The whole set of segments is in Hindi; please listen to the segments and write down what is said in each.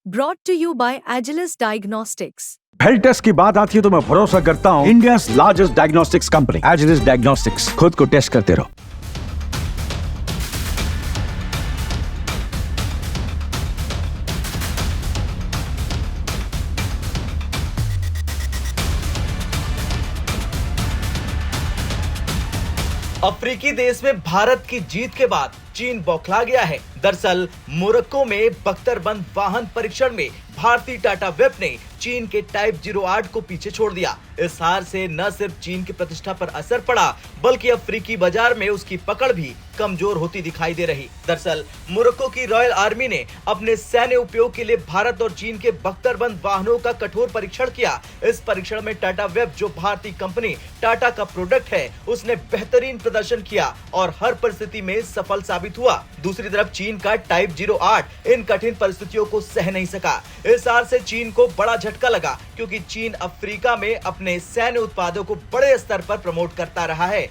Brought to you by Agilus Diagnostics. Health test की बात आती है तो मैं भरोसा करता हूँ India's largest diagnostics company Agilus diagnostics. खुद को टेस्ट करते रहो। अफ्रीकी देश में भारत की जीत के बाद चीन बौखला गया है। दरअसल मोरक्को में बख्तरबंद वाहन परीक्षण में भारतीय टाटा वेब ने चीन के टाइप 08 को पीछे छोड़ दिया। इस हार से न सिर्फ चीन की प्रतिष्ठा पर असर पड़ा बल्कि अफ्रीकी बाजार में उसकी पकड़ भी कमजोर होती दिखाई दे रही। दरअसल मोरक्को की रॉयल आर्मी ने अपने सैन्य उपयोग के लिए भारत और चीन के बख्तरबंद वाहनों का कठोर परीक्षण किया। इस परीक्षण में टाटा वेब, जो भारतीय कंपनी टाटा का प्रोडक्ट है, उसने बेहतरीन प्रदर्शन किया और हर परिस्थिति में सफल साबित हुआ। दूसरी तरफ चीन का टाइप 08 इन कठिन परिस्थितियों को सह नहीं सका। इस हार से चीन को बड़ा झटका लगा क्योंकि चीन अफ्रीका में अपने सैन्य उत्पादों को बड़े स्तर पर प्रमोट करता रहा है।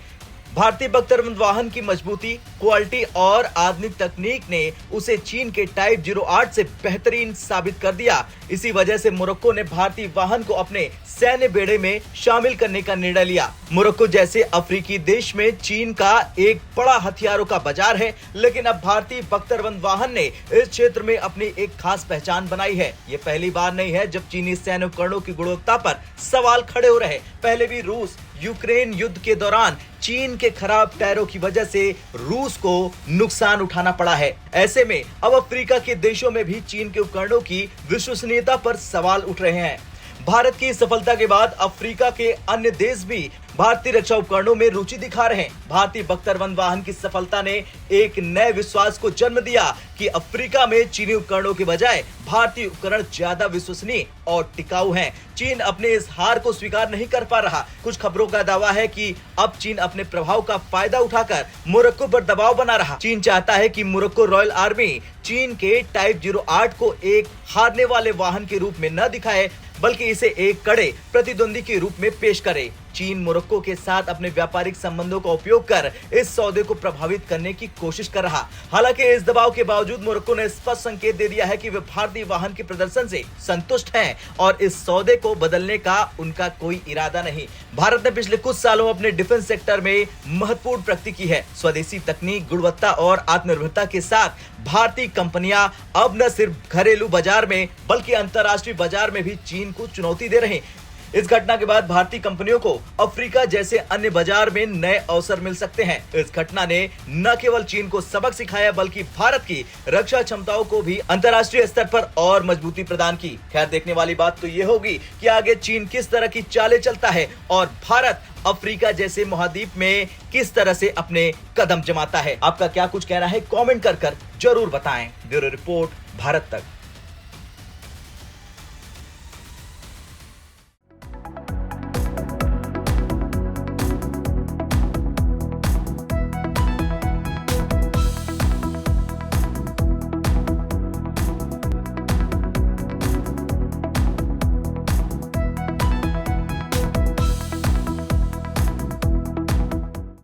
भारतीय बख्तरबंद वाहन की मजबूती, क्वालिटी और आधुनिक तकनीक ने उसे चीन के टाइप 08 से बेहतरीन साबित कर दिया। इसी वजह से मोरक्को ने भारतीय वाहन को अपने सैन्य बेड़े में शामिल करने का निर्णय लिया। मोरक्को जैसे अफ्रीकी देश में चीन का एक बड़ा हथियारों का बाजार है, लेकिन अब भारतीय बख्तरबंद वाहन ने इस क्षेत्र में अपनी एक खास पहचान बनाई है। ये पहली बार नहीं है जब चीनी सैन्य उपकरणों की गुणवत्ता पर सवाल खड़े हो रहे। पहले भी रूस यूक्रेन युद्ध के दौरान चीन के खराब टायरों की वजह से रूस को नुकसान उठाना पड़ा है। ऐसे में अब अफ्रीका के देशों में भी चीन के उपकरणों की विश्वसनीयता पर सवाल उठ रहे हैं। भारत की सफलता के बाद अफ्रीका के अन्य देश भी भारतीय रक्षा उपकरणों में रुचि दिखा रहे हैं। भारतीय बख्तरबंद वाहन की सफलता ने एक नए विश्वास को जन्म दिया कि अफ्रीका में चीनी उपकरणों के बजाय भारतीय उपकरण ज्यादा विश्वसनीय और टिकाऊ हैं। चीन अपने इस हार को स्वीकार नहीं कर पा रहा। कुछ खबरों का दावा है कि अब चीन अपने प्रभाव का फायदा उठाकर मोरक्को पर दबाव बना रहा। चीन चाहता है कि मोरक्को रॉयल आर्मी चीन के टाइप 08 को एक हारने वाले वाहन के रूप में न दिखाए बल्कि इसे एक कड़े प्रतिद्वंदी के रूप में पेश करे। चीन मोरक्को के साथ अपने व्यापारिक संबंधों का उपयोग कर इस सौदे को प्रभावित करने की कोशिश कर रहा। हालांकि इस दबाव के बावजूद मोरक्को ने स्पष्ट संकेत दे दिया है कि वे भारतीय वाहन के प्रदर्शन से संतुष्ट हैं और इस सौदे को बदलने का उनका कोई इरादा नहीं। भारत ने पिछले कुछ सालों में अपने डिफेंस सेक्टर में महत्वपूर्ण प्रगति की है। स्वदेशी तकनीक, गुणवत्ता और आत्मनिर्भरता के साथ भारतीय कंपनियां अब न सिर्फ घरेलू बाजार में बल्कि अंतर्राष्ट्रीय बाजार में भी चीन को चुनौती दे रहे। इस घटना के बाद भारतीय कंपनियों को अफ्रीका जैसे अन्य बाजार में नए अवसर मिल सकते हैं। इस घटना ने न केवल चीन को सबक सिखाया बल्कि भारत की रक्षा क्षमताओं को भी अंतर्राष्ट्रीय स्तर पर और मजबूती प्रदान की। खैर, देखने वाली बात तो ये होगी कि आगे चीन किस तरह की चालें चलता है और भारत अफ्रीका जैसे महाद्वीप में किस तरह से अपने कदम जमाता है। आपका क्या कुछ कहना है कमेंट कर जरूर बताएं। ब्यूरो रिपोर्ट, भारत तक।